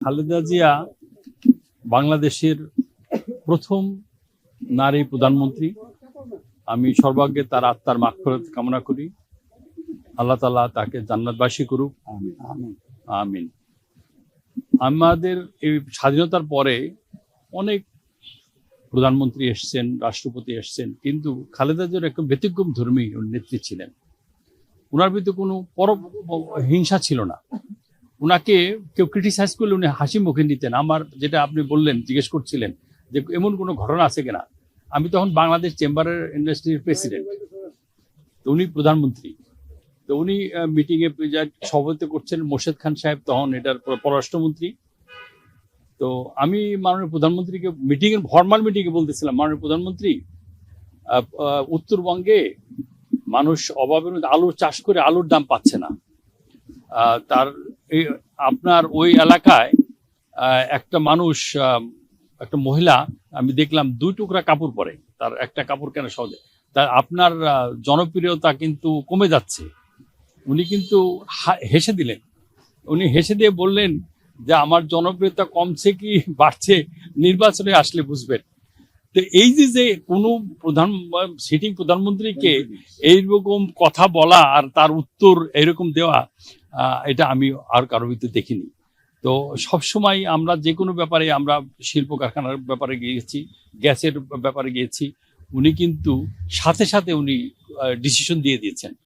খালেদা জিয়া বাংলাদেশের প্রথম নারী প্রধানমন্ত্রী। আমি সর্বাগ্রে তার আত্মার মাগফিরাত কামনা করি। আল্লাহ তাআলা তাকে জান্নাতবাসী করুক, আমিন। আমাদের এই স্বাধীনতার পরে অনেক প্রধানমন্ত্রী এসছেন, রাষ্ট্রপতি এসছেন, কিন্তু খালেদা জিয়ার একটা ব্যতিক্রম ধর্মী নেত্রী ছিলেন। ওনার ভিতরে কোনো হিংসা ছিল না। উনাকে কেউ ক্রিটিসাইজ করলে উনি হাসি মুখে নিতেন। আমার যেটা আপনি বললেন, জিজ্ঞেস করছিলেন যে এমন কোনো ঘটনা আছে কিনা, আমি তখন বাংলাদেশ চেম্বারের ইন্ডাস্ট্রির প্রেসিডেন্ট, তো উনি প্রধানমন্ত্রী। তো উনি মিটিংয়ে সভাপতিত্ব করছেন মোর্শেদ খান সাহেব, তখন এটার পররাষ্ট্রমন্ত্রী। তো আমি মাননীয় প্রধানমন্ত্রীকে ফর্মাল মিটিংয়ে বলতেছিলাম, মাননীয় প্রধানমন্ত্রী, উত্তরবঙ্গে মানুষ অভাবের মধ্যে আলুর চাষ করে আলুর দাম পাচ্ছে না। তার আপনার ওই এলাকায় একটা মানুষ, একটা মহিলা আমি দেখলাম 2 টুকরা কাপড় পরে, তার একটা কাপড় কেনা সহজে। তার আপনার জনপ্রিয়তা কিন্তু কমে যাচ্ছে। উনি কিন্তু হেসে দিলেন। উনি হেসে দিয়ে বললেন যে আমার জনপ্রিয়তা কমছে কি বাড়ছে নির্বাচনে আসলে বুঝবেন। তো এই যে কোনো সিটিং প্রধানমন্ত্রীকে এইরকম কথা বলা আর তার উত্তর এইরকম দেওয়া, এটা আমি আর কারোর ভিতরে দেখিনি। তো সবসময় আমরা যে কোনো ব্যাপারে, আমরা শিল্প কারখানার ব্যাপারে গিয়েছি, গ্যাসের ব্যাপারে গিয়েছি, উনি কিন্তু সাথে সাথে উনি ডিসিশন দিয়ে দিয়েছেন।